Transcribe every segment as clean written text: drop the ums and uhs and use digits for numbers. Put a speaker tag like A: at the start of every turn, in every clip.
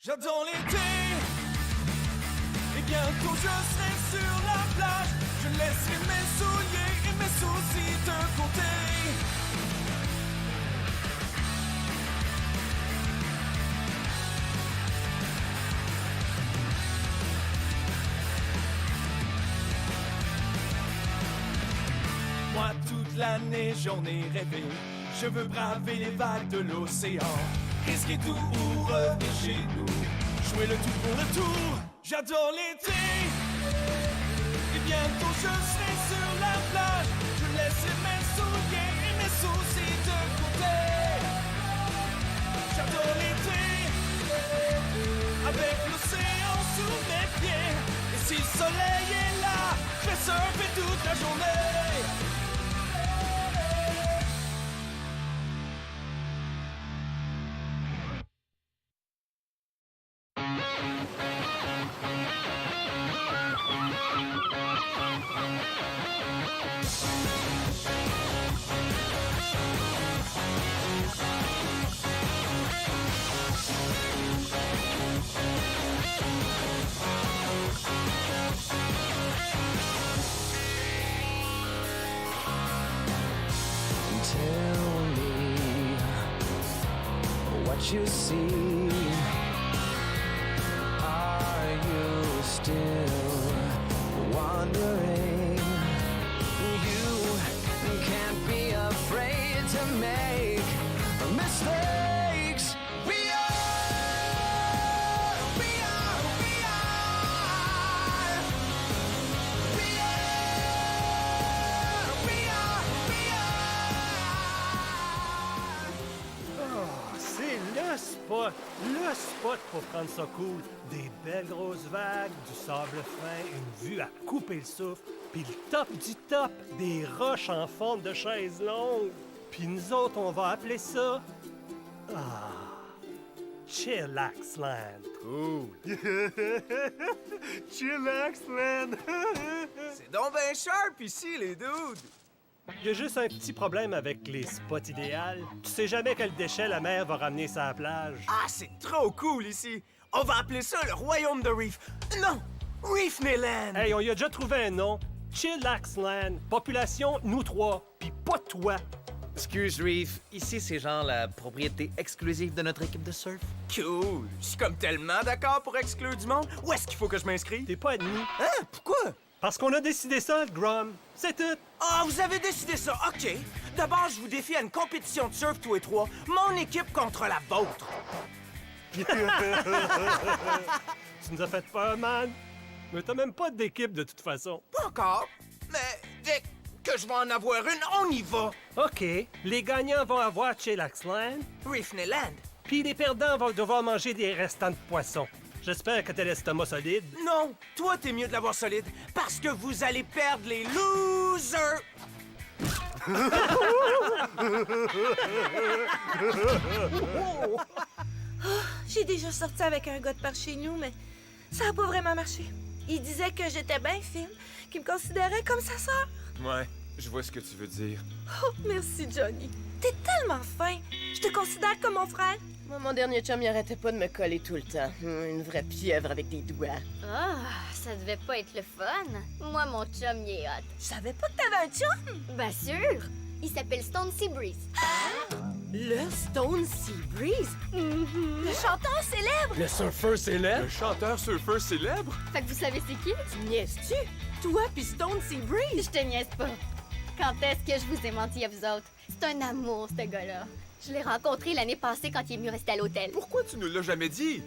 A: J'adore l'été, et bientôt je serai sur la plage. Je laisserai mes souliers et mes soucis de côté. Moi toute l'année j'en ai rêvé. Je veux braver les vagues de l'océan, risquer tout ou revenir chez nous, jouer le tout pour le tour. J'adore l'été, et bientôt je serai sur la plage. Je laisserai mes souliers et mes soucis de côté. J'adore l'été, avec l'océan sous mes pieds. Et si le soleil est là, je vais surfer toute la journée.
B: Tell me what you see. Are you still wondering? You can't be afraid to make mistakes. We are, we are, we are. We are, we are, we are.
C: Oh, c'est le spot pour prendre ça cool. Des belles grosses vagues, du sable fin, une vue à couper le souffle, puis le top du top, des roches en forme de chaise longue. Puis nous autres, on va appeler ça... Chillax Land.
D: Cool.
C: Chillax Land.
D: C'est donc ben sharp ici, les dudes.
C: Il y a juste un petit problème avec les spots idéaux. Tu sais jamais quel déchet la mer va ramener sur la plage.
D: Ah, c'est trop cool ici. On va appeler ça le royaume de Reef. Non, Reefneyland.
C: Hey, on y a déjà trouvé un nom. Chillax Land. Population, nous trois. Puis pas toi.
E: Excuse, Reef. Ici, c'est genre la propriété exclusive de notre équipe de surf.
D: Cool. Je suis comme tellement d'accord pour exclure du monde. Où est-ce qu'il faut que je m'inscrive?
C: T'es pas admis.
D: Hein? Pourquoi?
C: Parce qu'on a décidé ça, Grum. C'est tout.
D: Ah, vous avez décidé ça, OK. D'abord, je vous défie à une compétition de surf tous les trois. Mon équipe contre la vôtre.
C: Tu nous as fait peur, man. Mais t'as même pas d'équipe de toute façon.
D: Pas encore, mais dès que je vais en avoir une, on y va.
C: OK. Les gagnants vont avoir Chillax Land,
D: Reefneyland.
C: puis les perdants vont devoir manger des restants de poisson. J'espère que t'as l'estomac solide.
D: Non, toi, t'es mieux de l'avoir solide, parce que vous allez perdre les losers.
F: J'ai déjà sorti avec un gars de par chez nous, mais ça a pas vraiment marché. Il disait que j'étais bien fine, qu'il me considérait comme sa sœur.
G: Ouais, je vois ce que tu veux dire.
F: Oh, merci, Johnny. T'es tellement fin. Je te considère comme mon frère.
H: Moi, mon dernier chum, il arrêtait pas de me coller tout le temps. Une vraie pieuvre avec des doigts.
I: Ah, ça devait pas être le fun. Moi, mon chum, il est hot.
F: Je savais pas que t'avais un chum.
I: Ben sûr! Il s'appelle Stone Sea Breeze.
H: Le Stone Sea Breeze?
F: Le chanteur célèbre.
D: Le surfeur célèbre.
G: Un chanteur surfeur célèbre?
I: Fait que vous savez c'est qui?
H: Tu niaises-tu? Toi pis Stone Sea Breeze?
I: Je te niaise pas. Quand est-ce que je vous ai menti à vous autres? C'est un amour, ce gars-là. Je l'ai rencontré l'année passée quand il est venu rester à l'hôtel.
G: Pourquoi tu nous l'as jamais dit?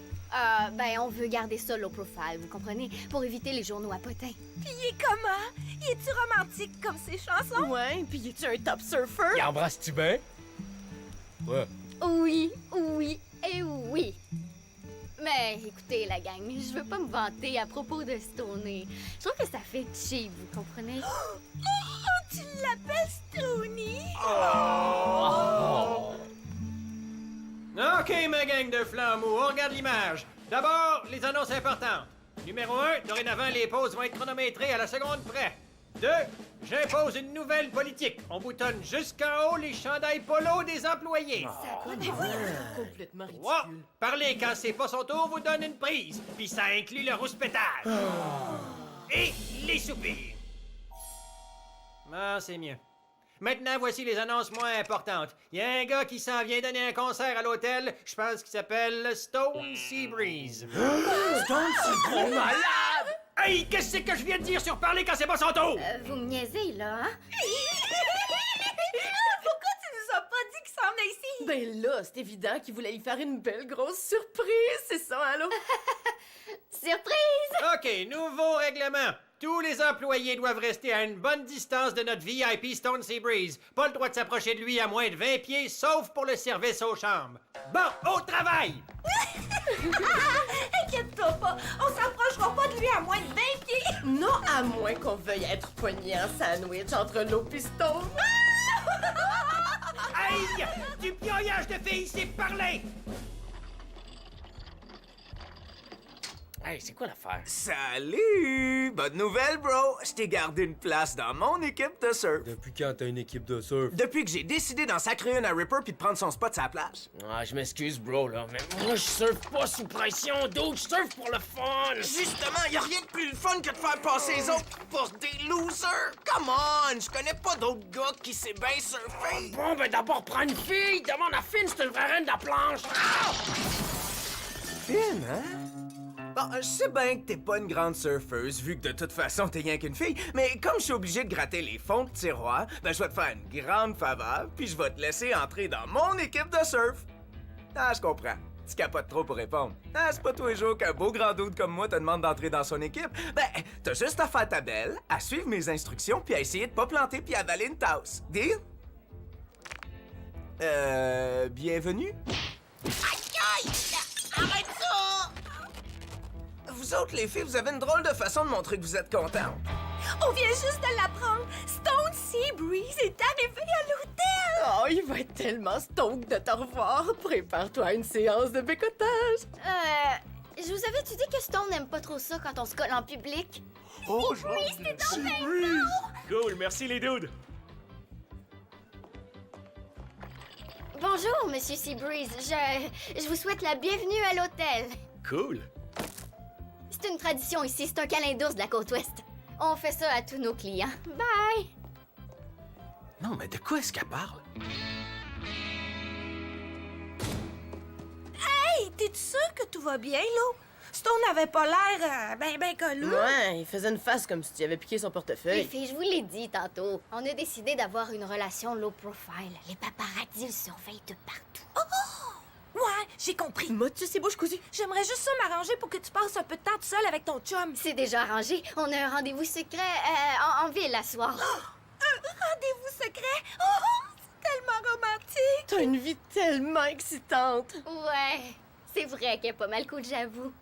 I: Ben, on veut garder ça low profile, vous comprenez? Pour éviter les journaux à potins.
F: Puis il est comment? Il est-tu romantique comme ses chansons?
H: Ouais, pis es-tu un top surfer?
D: Il embrasse-tu bien? Ouais.
I: Oui, oui et oui. Mais écoutez, la gang, je veux pas me vanter à propos de Stoney. Je trouve que ça fait cheap, vous comprenez?
F: Oh, tu l'appelles Stony?
J: OK, ma gang de flambeaux, on regarde l'image. D'abord, les annonces importantes. Numéro 1, dorénavant, les pauses vont être chronométrées à la seconde près. 2. J'impose une nouvelle politique. On boutonne jusqu'en haut les chandails polo des employés.
H: Complètement
J: 3.
H: ridicule.
J: Parler quand c'est pas son tour vous donne une prise. Puis ça inclut le rouspétage. Et les soupirs. Ah, c'est mieux. Maintenant, voici les annonces moins importantes. Il y a un gars qui s'en vient donner un concert à l'hôtel. Je pense qu'il s'appelle Stone Sea Breeze.
D: Stone Sea Breeze?
J: Malade! Hey, qu'est-ce que je viens de dire sur parler quand c'est pas son tour?
I: Vous me niaisez, là, hein?
F: Pourquoi tu nous as pas dit qu'il s'en venait ici?
H: Ben là, c'est évident qu'il voulait y faire une belle grosse surprise, c'est ça, allô?
I: Surprise!
J: OK, nouveau règlement. Tous les employés doivent rester à une bonne distance de notre VIP Stone Sea Breeze. Pas le droit de s'approcher de lui à moins de 20 pieds, sauf pour le service aux chambres. Bon, au travail!
F: Inquiète-toi pas, on s'approchera pas de lui à moins de 20 pieds.
H: Non, à moins qu'on veuille être poigné en sandwich entre l'eau piston.
J: Aïe! Du pioyage de filles, c'est parler!
E: Hey, c'est quoi l'affaire?
D: Salut! Bonne nouvelle, bro! Je t'ai gardé une place dans mon équipe de surf.
K: Depuis quand t'as une équipe de surf?
D: Depuis que j'ai décidé d'en sacrer une à Ripper puis de prendre son spot à sa place.
E: Ah, je m'excuse, bro, là, mais moi, je surfe pas sous pression, dude. Je surfe pour le fun.
D: Justement, y a rien de plus le fun que de faire passer les autres pour des losers. Come on! Je connais pas d'autres gars qui sait bien surfer.
E: Bon, ben d'abord, prends une fille. Demande à Finn si t'es le vrai reine de la planche. Ah!
D: Finn, hein? Bon, je sais bien que t'es pas une grande surfeuse, vu que de toute façon t'es rien qu'une fille, mais comme je suis obligé de gratter les fonds de tiroir, ben je vais te faire une grande faveur, puis je vais te laisser entrer dans mon équipe de surf. Ah, je comprends. Tu capotes trop pour répondre. Ah, c'est pas tous les jours qu'un beau grand doute comme moi te demande d'entrer dans son équipe. Ben, t'as juste à faire ta belle, à suivre mes instructions, puis à essayer de pas planter puis avaler une tasse. Deal? Bienvenue? Aïe! Arrête ça! Vous autres, les filles, vous avez une drôle de façon de montrer que vous êtes contentes.
F: On vient juste de l'apprendre. Stone Sea Breeze est arrivé à l'hôtel.
H: Oh, il va être tellement stoked de te revoir. Prépare-toi à une séance de bécotage.
I: Je vous avais-tu dit que Stone n'aime pas trop ça quand on se colle en public?
G: Oh,
I: Breeze, t'es dans
C: Cool, merci les dudes.
I: Bonjour, Monsieur Seabreeze. Je vous souhaite la bienvenue à l'hôtel.
C: Cool.
I: C'est une tradition ici, c'est un câlin d'ours de la côte ouest. On fait ça à tous nos clients. Bye!
E: Non, mais de quoi est-ce qu'elle parle?
F: Hey, t'es-tu sûr que tout va bien, Lo? Stone n'avait pas l'air ben collou.
H: Ouais, il faisait une face comme si tu avais piqué son
I: Les
H: portefeuille.
I: filles, je vous l'ai dit tantôt. On a décidé d'avoir une relation low profile. Les paparazzis le surveillent de partout.
F: Ouais, j'ai compris.
H: M'as-tu ces bouches cousues?
F: J'aimerais juste ça m'arranger pour que tu passes un peu de temps tout seul avec ton chum.
I: C'est déjà arrangé. On a un rendez-vous secret en ville à soir.
F: Un rendez-vous secret? Oh, c'est tellement romantique.
H: T'as une vie tellement excitante.
I: Ouais, c'est vrai qu'elle est pas mal cool, j'avoue.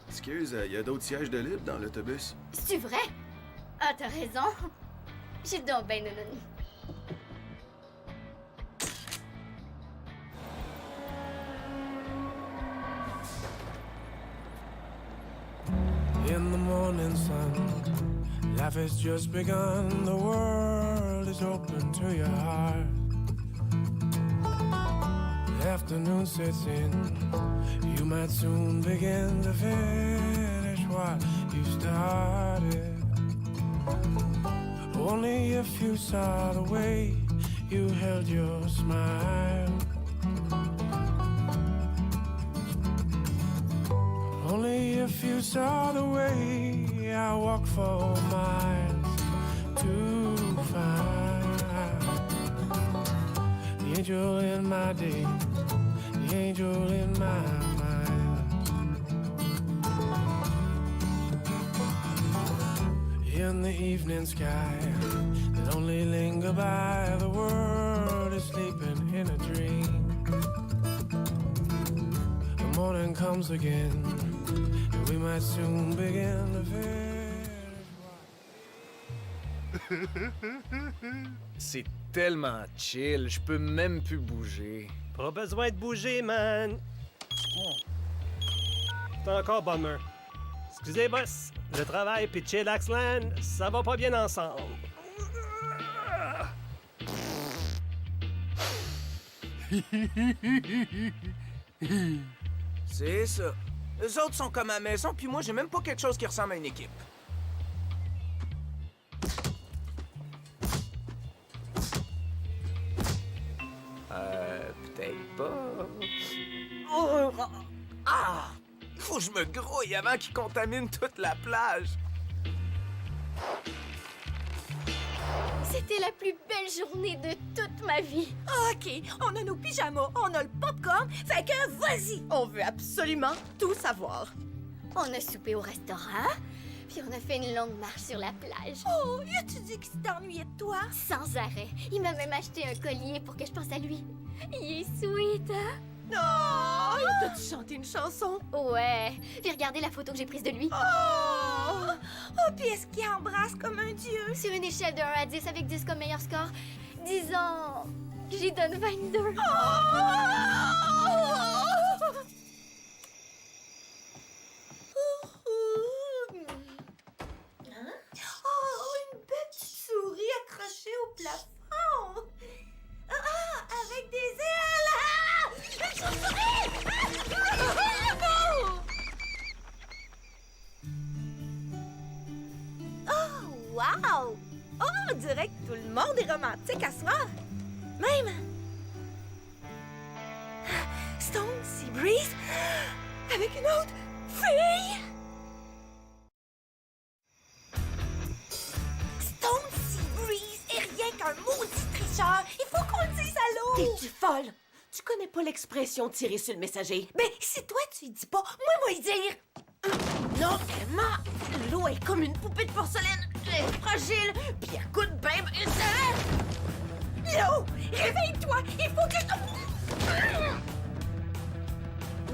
K: Excuse, y a d'autres sièges de libre dans l'autobus?
I: C'est vrai? Ah, t'as raison. J'ai donc ben nounoun.
A: In the morning sun, life has just begun. The world is open to your heart. Afternoon sets in. You might soon begin to finish what you started. Only if you saw the way you held your smile. Only if you saw the way I walked for miles to find the angel in my day, the angel in my mind. In the evening sky that only linger by, the world is sleeping in a dream. The morning comes again. We might soon begin to finish.
E: C'est tellement chill, je peux même plus bouger.
C: Pas besoin de bouger, man. C'est encore Bummer. Excusez, boss. Le travail pis Chillax Land, ça va pas bien ensemble.
D: C'est ça. Eux autres sont comme à la maison, puis moi, j'ai même pas quelque chose qui ressemble à une équipe. Peut-être pas. Oh, ah! Faut que je me grouille avant qu'ils contaminent toute la plage.
I: C'était la plus belle journée de toute ma vie.
F: OK, on a nos pyjamas, on a le popcorn, fait que vas-y!
H: On veut absolument tout savoir.
I: On a soupé au restaurant, puis on a fait une longue marche sur la plage.
F: Oh, as-tu dit qu'il s'ennuyait de toi?
I: Sans arrêt. Il m'a même acheté un collier pour que je pense à lui. Il est sweet, hein?
H: Oh! T'as-tu chanté une chanson?
I: Ouais. Puis regardez la photo que j'ai prise de lui.
F: Oh, puis est-ce qu'il embrasse comme un dieu?
I: Sur une échelle de 1 à 10 avec 10 comme meilleur score, disons que j'y donne 22.
F: Oh, une belle petite souris accrochée au plafond! Avec des ailes! Une chauve-souris! Oh, wow! Oh, on dirait que tout le monde est romantique à soir. Même Stone Sea Breeze avec une autre fille! Stone Sea Breeze est rien qu'un maudit tricheur. Il faut qu'on le dise à l'eau.
H: T'es-tu folle? Tu connais pas l'expression tirer sur le messager?
F: Ben, si toi tu y dis pas, moi y dire.
H: Non, Emma! L'eau est comme une poupée de porcelaine. Elle est fragile, puis elle coûte bien...
F: L'eau, réveille-toi. Il faut que je te...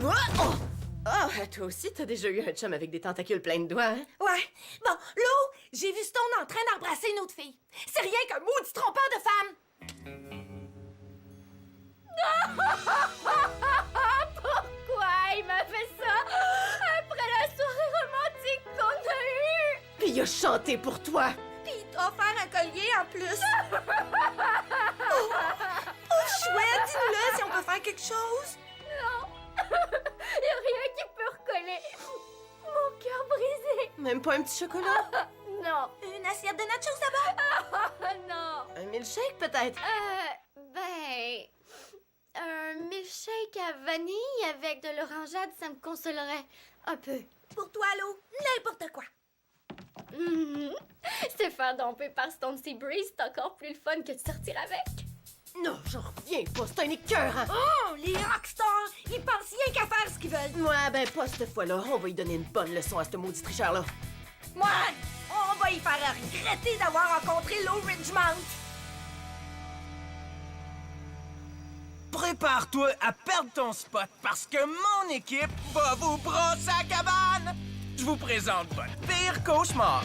H: Oh! Ah, toi aussi, t'as déjà eu un chum avec des tentacules pleins de doigts, hein?
F: Ouais. Bon, l'eau, j'ai vu Stone en train d'embrasser une autre fille. C'est rien qu'un maudit trompeur de femme.
I: Pourquoi il m'a fait ça après la soirée romantique qu'on a eue?
H: Puis il a chanté pour toi!
F: Puis il t'a offert un collier en plus. Oh, chouette, dis-le si on peut faire quelque chose.
I: Non. Il y a rien qui peut recoller mon cœur brisé.
H: Même pas un petit chocolat?
I: Non.
F: Une assiette de nachos d'abord.
I: Non.
H: Un milkshake, peut-être?
I: Ben... Un milkshake à vanille avec de l'orangeade, ça me consolerait un peu.
F: Pour toi, l'eau, n'importe quoi.
I: Se faire domper par Stone Sea Breeze, c'est encore plus le fun que de sortir avec.
H: Non, j'en reviens pas, c'est un écœurant!
F: Oh, les rockstars, ils pensent rien qu'à faire ce qu'ils veulent.
H: Ouais, ben pas cette fois-là. On va lui donner une bonne leçon à ce maudit tricheur-là.
F: Ouais, on va y faire regretter d'avoir rencontré l'eau Ridgemount.
D: Prépare-toi à perdre ton spot parce que mon équipe va vous brosser à cabane. Je vous présente votre pire cauchemar.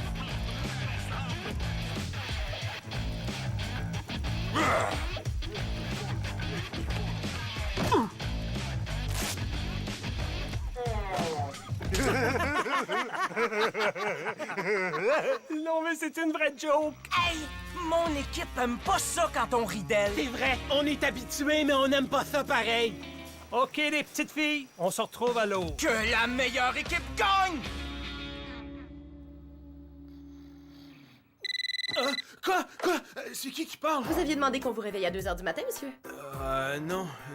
C: Non, mais c'est une vraie joke.
D: Hey, mon équipe aime pas ça quand on rit d'elle.
J: C'est vrai, on est habitué, mais on n'aime pas ça pareil.
C: OK, les petites filles, on se retrouve à l'eau.
D: Que la meilleure équipe gagne!
K: Quoi? C'est qui parle?
H: Vous aviez demandé qu'on vous réveille à 2 h du matin, monsieur?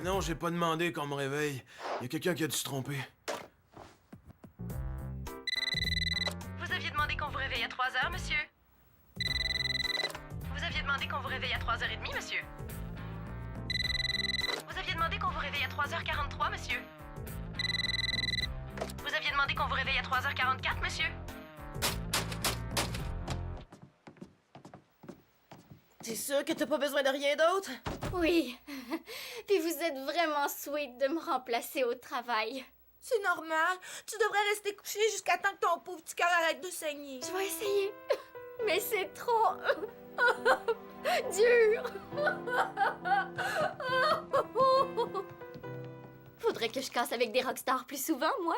K: Non, j'ai pas demandé qu'on me réveille. Il y a quelqu'un qui a dû se tromper.
H: Vous aviez demandé qu'on vous réveille à 3 h, monsieur? Vous aviez demandé qu'on vous réveille à 3h30, monsieur? Vous aviez demandé qu'on vous réveille à 3h43, monsieur? Vous aviez demandé qu'on vous réveille à 3h44, monsieur? T'es sûr que t'as pas besoin de rien d'autre?
I: Oui. Puis vous êtes vraiment sweet de me remplacer au travail.
F: C'est normal. Tu devrais rester couché jusqu'à temps que ton pauvre petit cœur arrête de saigner.
I: Je vais essayer. Mais c'est trop... dur. vacances avec des rockstars plus souvent, moi.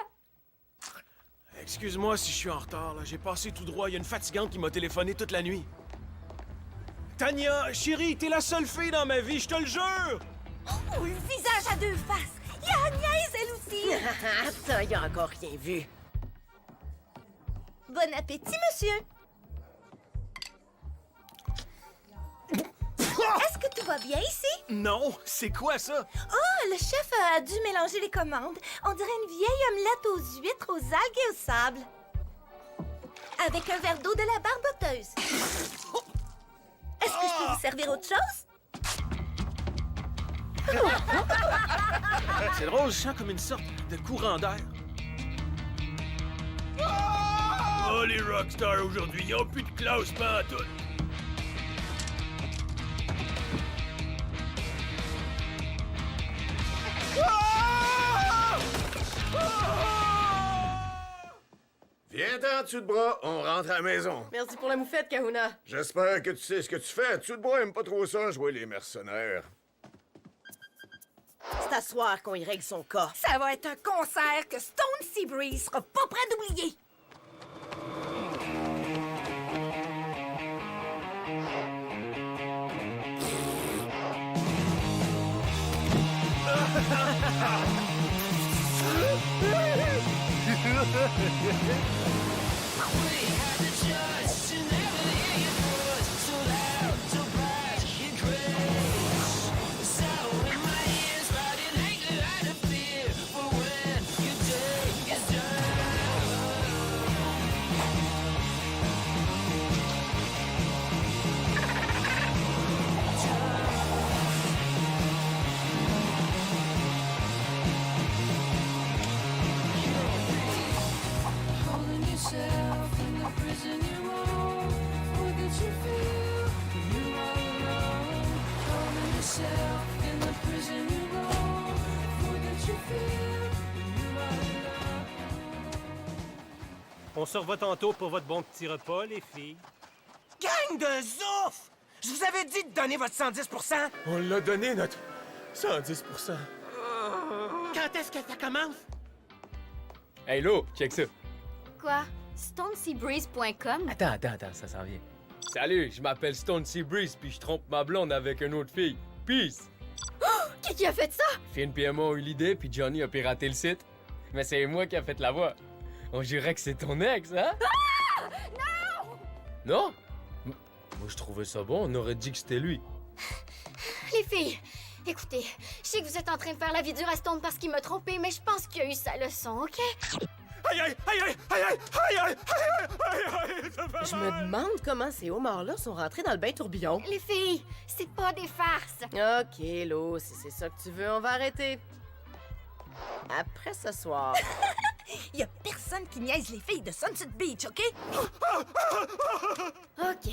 K: Excuse-moi si je suis en retard, là. J'ai passé tout droit. Il y a une fatigante qui m'a téléphoné toute la nuit. Tania, chérie, t'es la seule fille dans ma vie, je te le jure!
F: Oh, le visage à deux faces! Il y a Agnès, elle aussi!
H: Attends, il a encore rien vu.
F: Bon appétit, monsieur! Est-ce que tout va bien ici?
K: Non, c'est quoi ça?
F: Oh, le chef a dû mélanger les commandes. On dirait une vieille omelette aux huîtres, aux algues et au sable. Avec un verre d'eau de la barboteuse. Est-ce que je peux vous servir autre chose?
K: C'est drôle, je sens comme une sorte de courant d'air. Oh, les rockstars aujourd'hui, ils ont plus de classe pantoute.
L: Viens-t'en, dessous de bras, on rentre à la maison.
H: Merci pour la moufette, Kahuna.
L: J'espère que tu sais ce que tu fais. Dessous de bras aime pas trop ça, jouer les mercenaires.
H: C'est à soir qu'on y règle son cas.
F: Ça va être un concert que Stone Sea Breeze sera pas prêt d'oublier.
C: On se revoit tantôt pour votre bon petit repas, les filles.
D: Gang de zouf! Je vous avais dit de donner votre 110%!
G: On l'a donné, notre 110%.
J: Quand est-ce que ça commence?
E: Hey, Lo, check ça.
I: Quoi? StoneSeaBreeze.com?
E: Attends, ça s'en vient. Salut, je m'appelle Stone Sea Breeze, puis je trompe ma blonde avec une autre fille. Peace!
I: Qui a fait ça?
E: Finn et Emma ont eu l'idée, puis Johnny a piraté le site. Mais c'est moi qui a fait la voix. On dirait que c'est ton ex, hein?
I: Ah! Non!
E: Non? Moi, je trouvais ça bon, on aurait dit que c'était lui.
I: Les filles, écoutez, je sais que vous êtes en train de faire la vie dure à Stone parce qu'il m'a trompé, mais je pense qu'il a eu sa leçon, OK?
K: Aïe, aïe, aïe, aïe, aïe, aïe, aïe, aïe, aïe, aïe, ça fait
H: Je me demande comment ces homards-là sont rentrés dans le bain tourbillon.
I: Les filles, c'est pas des farces.
H: OK, Lo, si c'est ça que tu veux, on va arrêter. Après ce soir.
F: Y a personne qui niaise les filles de Sunset Beach, OK?
I: OK.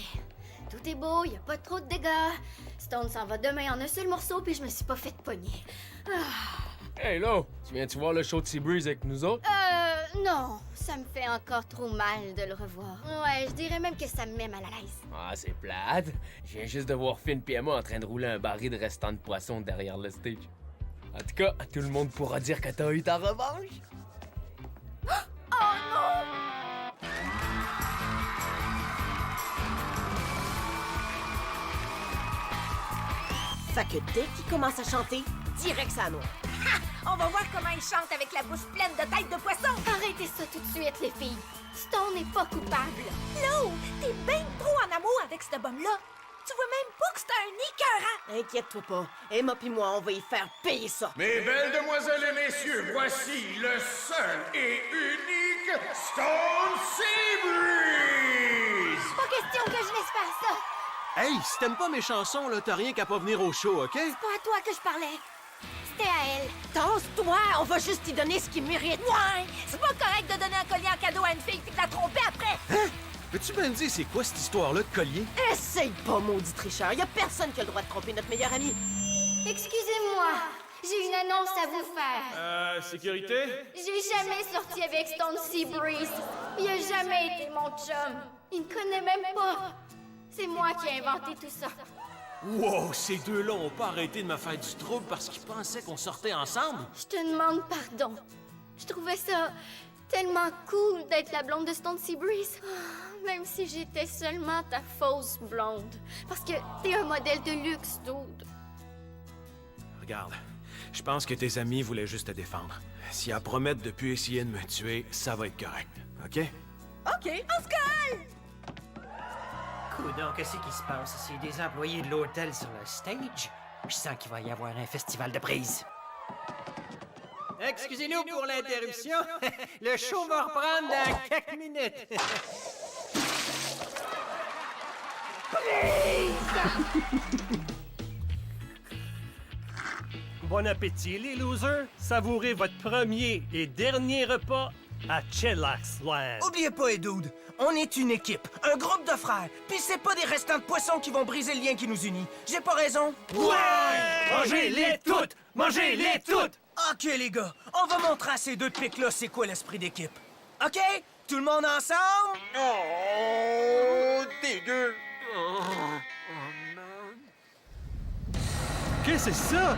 I: Tout est beau, y a pas trop de dégâts. Stone s'en va demain en un seul morceau, puis je me suis pas fait pogner.
E: Hey, Lo, tu viens-tu voir le show de Sea Breeze avec nous autres?
I: Non. Ça me fait encore trop mal de le revoir. Ouais, je dirais même que ça me met mal à l'aise.
E: Ah, c'est plate. Je viens juste de voir Finn et Emma en train de rouler un baril de restant de poisson derrière le stage. En tout cas, tout le monde pourra dire que t'as eu ta revanche.
I: Oh non!
H: Fait que dès qu'il commence à chanter, direct ça noie.
F: On va voir comment il chante avec la bouche pleine de têtes de poisson.
I: Arrêtez ça tout de suite, les filles. Stone n'est pas coupable.
F: Lo, t'es bien trop en amour avec ce bum-là. Tu vois même pas que c'est un écœurant.
H: Inquiète-toi pas. Emma pis moi, on va y faire payer ça.
L: Mes belles demoiselles et messieurs, voici le seul et unique Stone Sea Breeze!
I: Pas question que je laisse faire ça.
K: Hey, si t'aimes pas mes chansons, là, t'as rien qu'à pas venir au show, OK?
I: C'est pas à toi que je parlais. C'était à elle.
H: Tasse-toi, on va juste y donner ce qu'il mérite.
F: Ouais, c'est pas correct de donner un collier en cadeau à une fille puis de la tromper après.
K: Hein? Peux-tu me dire c'est quoi cette histoire-là de collier?
H: Essaye pas, maudit tricheur. Y a personne qui a le droit de tromper notre meilleur ami.
I: Excusez-moi. J'ai une annonce à vous faire.
K: Sécurité?
I: J'ai jamais sorti avec Stone Sea Breeze. Il a jamais été mon chum. Il me connaît même pas. C'est moi qui ai inventé tout ça.
K: Wow, ces deux-là ont pas arrêté de me faire du trouble parce qu'ils pensaient qu'on sortait ensemble?
I: Je te demande pardon. Je trouvais ça tellement cool d'être la blonde de Stone Sea Breeze. Même si j'étais seulement ta fausse blonde. Parce que t'es un modèle de luxe, dude.
K: Regarde, je pense que tes amis voulaient juste te défendre. Si elles promettent de plus essayer de me tuer, ça va être correct, OK?
F: OK, on se colle!
J: Coudon, qu'est-ce qui se passe? C'est des employés de l'hôtel sur le stage? Je sens qu'il va y avoir un festival de brise. Excusez-nous pour l'interruption. Le show va reprendre dans quelques minutes.
C: Bon appétit, les losers! Savourez votre premier et dernier repas à Chillax Land.
D: Oubliez pas, Dude, on est une équipe, un groupe de frères, puis c'est pas des restants de poissons qui vont briser le lien qui nous unit. J'ai pas raison?
C: Ouais! Mangez-les toutes! Mangez-les toutes!
D: OK, les gars, on va montrer à ces deux pics-là c'est quoi l'esprit d'équipe. OK? Tout le monde ensemble?
L: Oh, dégueu!
C: Qu'est-ce que c'est ça?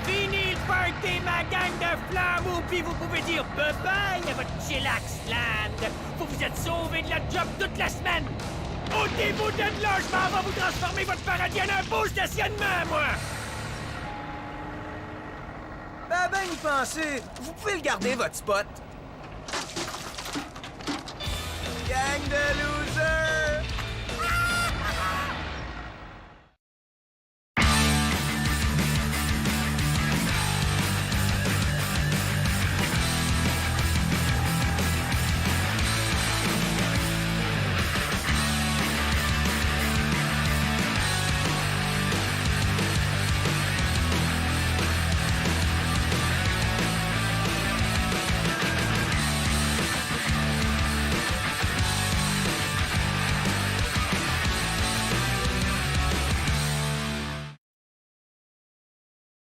J: Fini le party, ma gang de flammes, puis vous pouvez dire bye-bye à votre Chillax Land. Vous vous êtes sauvés de la job toute la semaine. Ôtez-vous de là, je m'en vais vous transformer votre paradis en un beau stationnement, moi!
D: Ben, y penser. Vous pouvez le garder, votre spot. Gang de loups!